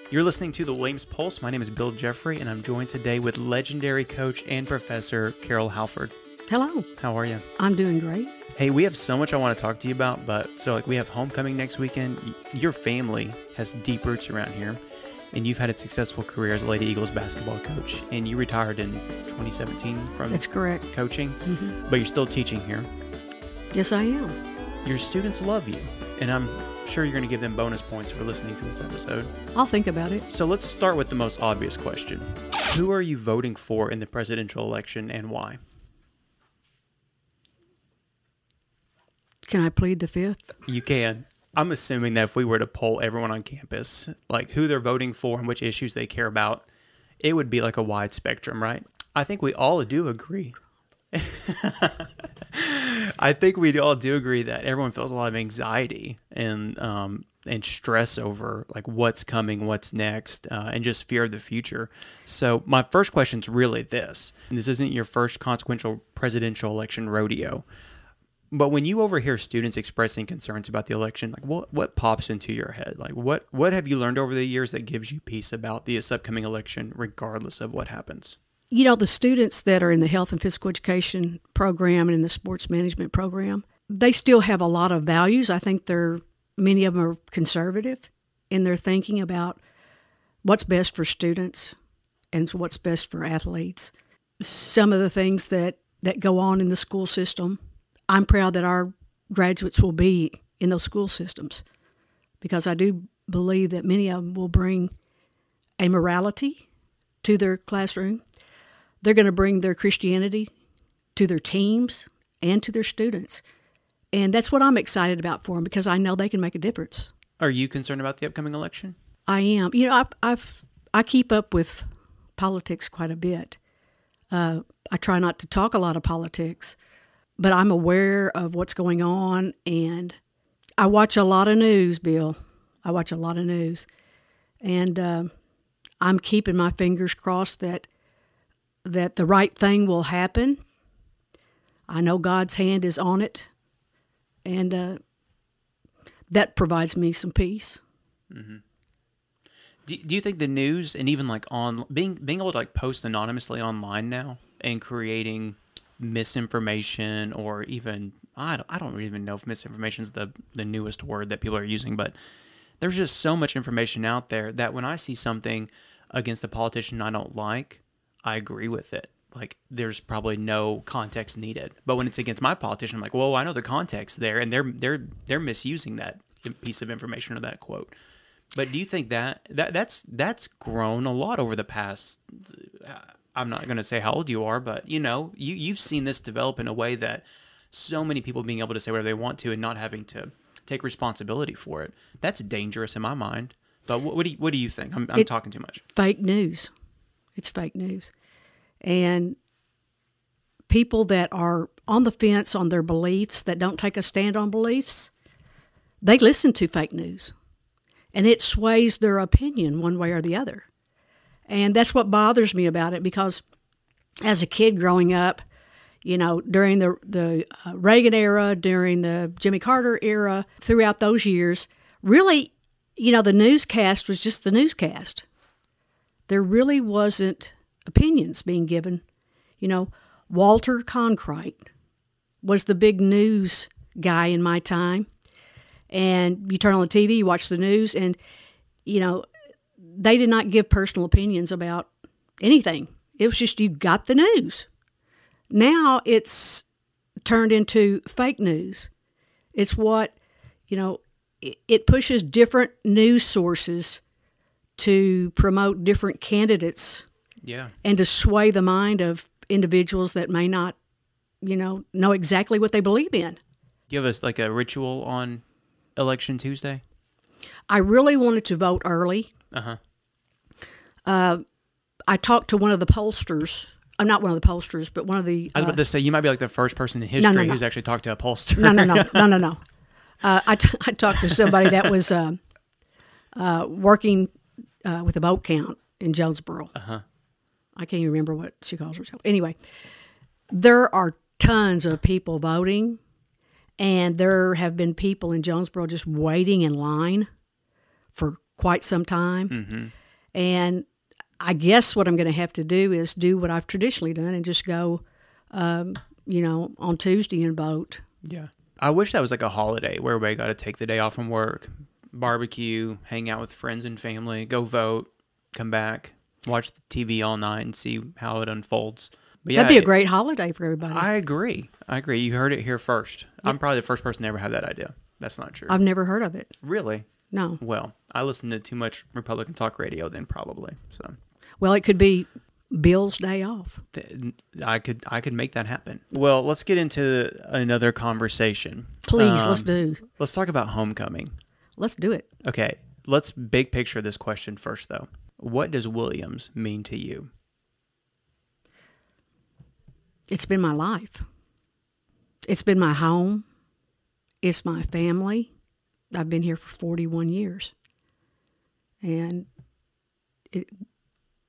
You're listening to the Williams Pulse. My name is Bill Jeffery, and I'm joined today with legendary coach and professor Carol Halford. Hello. How are you? I'm doing great. Hey, we have so much I want to talk to you about, we have homecoming next weekend. Your family has deep roots around here, and you've had a successful career as a Lady Eagles basketball coach, and you retired in 2017 from That's correct. Coaching, but you're still teaching here. Yes, I am. Your students love you, and I'm sure you're going to give them bonus points for listening to this episode. I'll think about it. So let's start with the most obvious question. Who are you voting for in the presidential election and why? Can I plead the fifth? You can. I'm assuming that if we were to poll everyone on campus, like who they're voting for and which issues they care about, it would be like a wide spectrum, right? I think we all do agree. I think we all do agree that everyone feels a lot of anxiety and stress over like what's coming, what's next, and just fear of the future. So my first question is really this, and this isn't your first consequential presidential election rodeo, but when you overhear students expressing concerns about the election, like what pops into your head? Like what have you learned over the years that gives you peace about this upcoming election, regardless of what happens? You know, the students that are in the health and physical education program and in the sports management program, they still have a lot of values. I think many of them are conservative in their thinking about what's best for students and what's best for athletes. Some of the things that go on in the school system, I'm proud that our graduates will be in those school systems because I do believe that many of them will bring a morality to their classroom. They're going to bring their Christianity to their teams and to their students. And that's what I'm excited about for them because I know they can make a difference. Are you concerned about the upcoming election? I am. You know, I keep up with politics quite a bit. I try not to talk a lot of politics, but I'm aware of what's going on, and I watch a lot of news, Bill. I watch a lot of news. And I'm keeping my fingers crossed that the right thing will happen. I know God's hand is on it, and that provides me some peace. Mm-hmm. Do you think the news and even like being able to like post anonymously online now and creating misinformation or even I don't even know if misinformation is the newest word that people are using, but there's just so much information out there that when I see something against a politician I don't like, I agree with it. Like there's probably no context needed. But when it's against my politician, I'm like, well, I know the context there, and they're misusing that piece of information or that quote. But do you think that's grown a lot over the past? I'm not going to say how old you are, but you've seen this develop in a way that so many people being able to say whatever they want to and not having to take responsibility for it. That's dangerous in my mind. But what do you think? I'm talking too much. Fake news. It's fake news. And people that are on the fence on their beliefs, that don't take a stand on beliefs, they listen to fake news. And it sways their opinion one way or the other. And that's what bothers me about it because as a kid growing up, during the Reagan era, during the Jimmy Carter era, throughout those years, really, the newscast was just the newscast. There really wasn't opinions being given. Walter Cronkite was the big news guy in my time. And you turn on the TV, you watch the news, and, they did not give personal opinions about anything. It was just you got the news. Now it's turned into fake news. It's what, it pushes different news sources to promote different candidates, and to sway the mind of individuals that may not, know exactly what they believe in. Give us like a ritual on Election Tuesday. I really wanted to vote early. I talked to one of the pollsters. I'm not one of the pollsters, but one of the. I was about to say you might be like the first person in history who's actually talked to a pollster. No. I talked to somebody that was working with a vote count in Jonesboro. I can't even remember what she calls herself. Anyway, there are tons of people voting, and there have been people in Jonesboro just waiting in line for quite some time. And I guess what I'm going to have to do is do what I've traditionally done and just go, on Tuesday and vote. Yeah. I wish that was like a holiday where everybody got to take the day off from work, barbecue, hang out with friends and family, go vote, come back, watch the TV all night and see how it unfolds. But yeah, That'd be a great holiday for everybody. I agree. You heard it here first. I'm probably the first person to ever have that idea. That's not true. I've never heard of it. Really? No. Well, I listen to too much Republican talk radio then probably. So. Well, it could be Bill's day off. I could make that happen. Well, let's get into another conversation. Please, let's do. Let's talk about homecoming. Let's do it. Okay, let's big picture this question first, though. What does Williams mean to you? It's been my life. It's been my home. It's my family. I've been here for 41 years. And it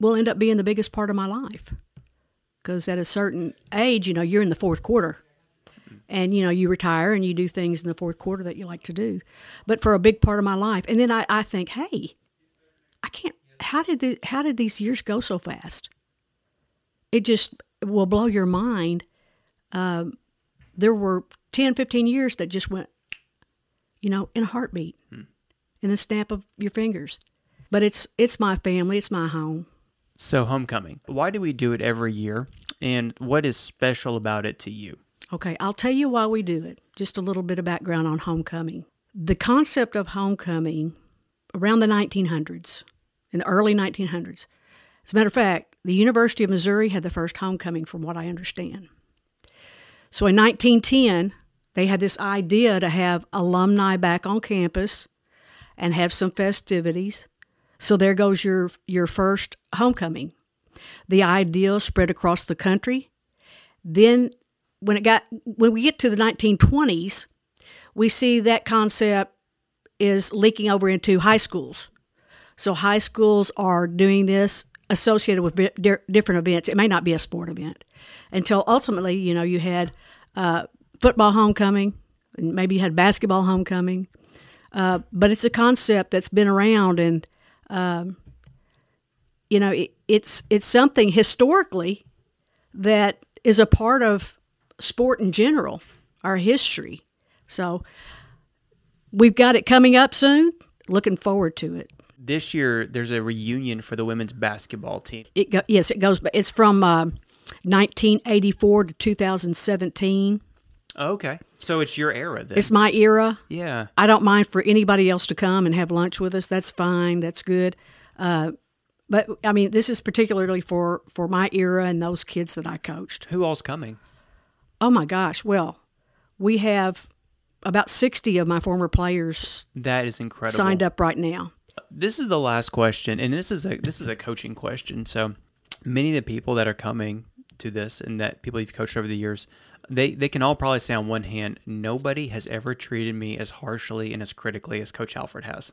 will end up being the biggest part of my life. Because at a certain age, you're in the fourth quarter. And, you retire and you do things in the fourth quarter that you like to do. But for a big part of my life. And then I think, hey, I can't, how did these years go so fast? It just will blow your mind. There were 10, 15 years that just went, in a heartbeat, in the snap of your fingers. But it's my family, it's my home. So homecoming, why do we do it every year? And what is special about it to you? Okay, I'll tell you why we do it. Just a little bit of background on homecoming. The concept of homecoming around the 1900s, in the early 1900s. As a matter of fact, the University of Missouri had the first homecoming from what I understand. So in 1910, they had this idea to have alumni back on campus and have some festivities. So there goes your first homecoming. The idea spread across the country. Then when we get to the 1920s, we see that concept is leaking over into high schools. So high schools are doing this associated with different events. It may not be a sport event until ultimately, you had football homecoming, and maybe you had basketball homecoming. But it's a concept that's been around, and it's something historically that is a part of sport in general, our history. So we've got it coming up soon. Looking forward to it. This year, there's a reunion for the women's basketball team. Yes, it goes. It's from 1984 to 2017. Okay, so it's your era then. It's my era. Yeah. I don't mind for anybody else to come and have lunch with us. That's fine. That's good. But I mean, this is particularly for my era and those kids that I coached. Who all's coming? Oh my gosh! Well, we have about 60 of my former players. That is incredible. Signed up right now. This is the last question, and this is a coaching question. So many of the people that are coming to this and that people you've coached over the years, they can all probably say on one hand, nobody has ever treated me as harshly and as critically as Coach Halford has.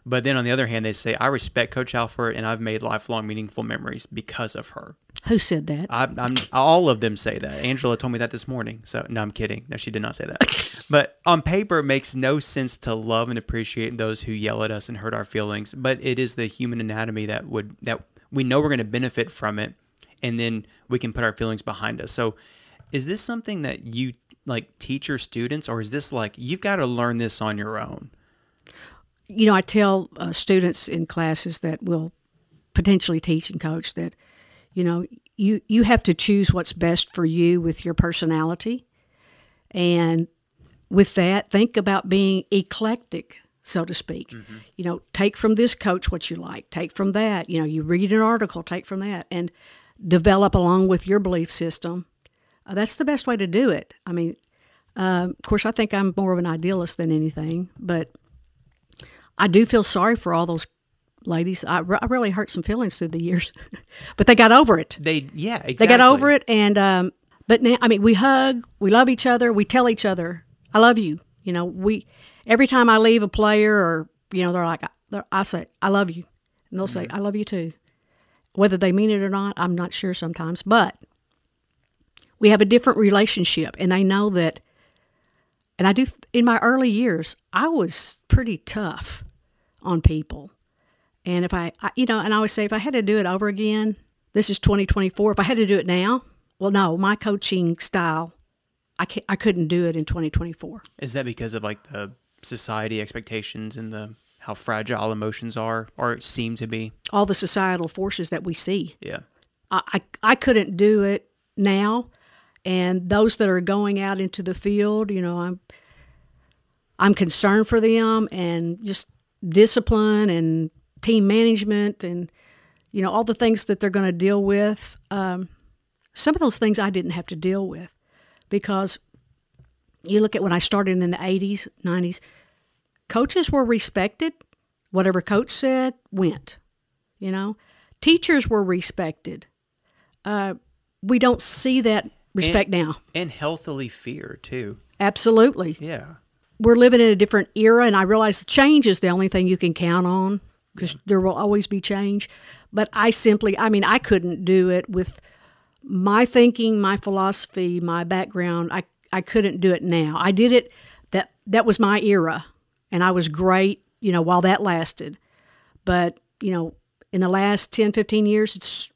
But then on the other hand, they say, I respect Coach Halford and I've made lifelong meaningful memories because of her. Who said that? All of them say that. Angela told me that this morning. So no, I'm kidding. No, she did not say that. But on paper, it makes no sense to love and appreciate those who yell at us and hurt our feelings. But it is the human anatomy that we know we're going to benefit from it, and then we can put our feelings behind us. So is this something that you teach your students, or is this you've got to learn this on your own? I tell students in classes that will potentially teach and coach that, you have to choose what's best for you with your personality. And with that, think about being eclectic, so to speak. Mm-hmm. Take from this coach what you like. Take from that. You read an article, take from that, and develop along with your belief system. That's the best way to do it. I mean, of course, I think I'm more of an idealist than anything, but I do feel sorry for all those ladies. I really hurt some feelings through the years, but they got over it. Exactly. They got over it, and but now, I mean, we hug, we love each other, we tell each other, "I love you." Every time I leave a player, or they're like, I say, "I love you," and they'll say, "I love you too." Whether they mean it or not, I'm not sure sometimes, but we have a different relationship, and they know that. And I do. In my early years, I was pretty tough on people. And if and I always say, if I had to do it over again, this is 2024. If I had to do it now, well, no, my coaching style, I couldn't do it in 2024. Is that because of like the society expectations and how fragile emotions are, or seem to be? All the societal forces that we see. Yeah. I couldn't do it now. And those that are going out into the field, I'm concerned for them, and just discipline and team management and, all the things that they're going to deal with. Some of those things I didn't have to deal with, because you look at when I started in the 80s, 90s, coaches were respected. Whatever coach said went, Teachers were respected. We don't see that respect now. And healthily feared, too. Absolutely. Yeah. We're living in a different era, and I realize the change is the only thing you can count on, because there will always be change. But I couldn't do it with my thinking, my philosophy, my background. I couldn't do it now. I did it, that was my era, and I was great, while that lasted. But, in the last 10, 15 years, it's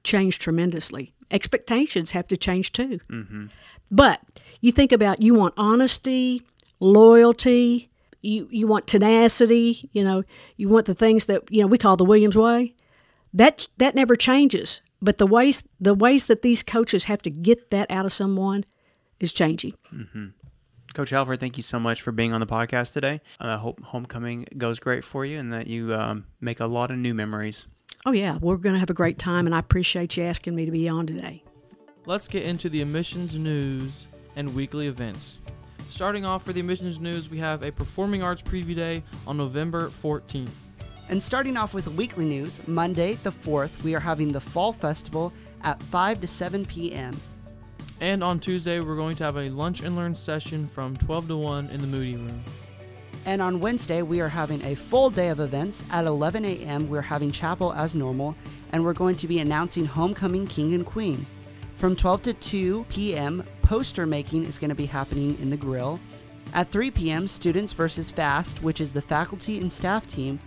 changed tremendously. Expectations have to change too. Mm-hmm. But you think about, you want honesty, loyalty, you want tenacity, you want the things that, we call the Williams way. That never changes. But the ways that these coaches have to get that out of someone is changing. Mm-hmm. Coach Halford, thank you so much for being on the podcast today. I hope homecoming goes great for you, and that you make a lot of new memories. Oh, yeah. We're going to have a great time, and I appreciate you asking me to be on today. Let's get into the admissions news and weekly events. Starting off for the admissions news, we have a Performing Arts Preview Day on November 14th. And starting off with weekly news, Monday the 4th, we are having the Fall Festival at 5 to 7 p.m. And on Tuesday, we're going to have a Lunch and Learn session from 12 to 1 in the Moody Room. And on Wednesday, we are having a full day of events. At 11 a.m., we're having chapel as normal, and we're going to be announcing Homecoming King and Queen. From 12 to 2 p.m., poster making is going to be happening in the grill. At 3 p.m., Students versus Fast, which is the faculty and staff team,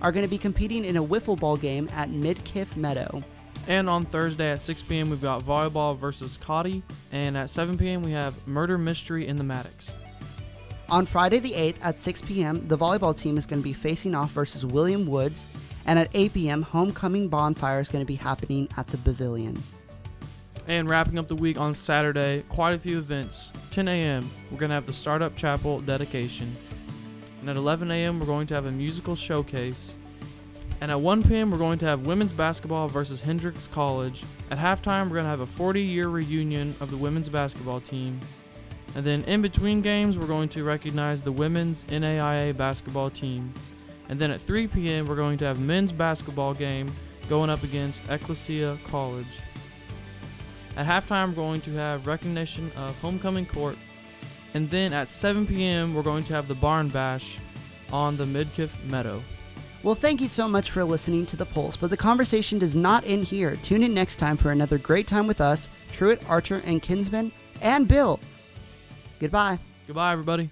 are going to be competing in a wiffle ball game at Midkiff Meadow. And on Thursday at 6 p.m., we've got volleyball versus Cotty. And at 7 p.m., we have Murder Mystery in the Maddox. On Friday the 8th at 6 p.m., the volleyball team is going to be facing off versus William Woods. And at 8 p.m., Homecoming Bonfire is going to be happening at the Pavilion. And wrapping up the week on Saturday, quite a few events. 10 a.m., we're going to have the Startup Chapel dedication. And at 11 a.m., we're going to have a musical showcase. And at 1 p.m., we're going to have women's basketball versus Hendrix College. At halftime, we're going to have a 40-year reunion of the women's basketball team. And then in between games, we're going to recognize the women's NAIA basketball team. And then at 3 p.m., we're going to have men's basketball game going up against Ecclesia College. At halftime, we're going to have recognition of Homecoming Court. And then at 7 p.m., we're going to have the Barn Bash on the Midkiff Meadow. Well, thank you so much for listening to The Pulse, but the conversation does not end here. Tune in next time for another great time with us, Truett, Archer, and Kinsman, and Bill. Goodbye. Goodbye, everybody.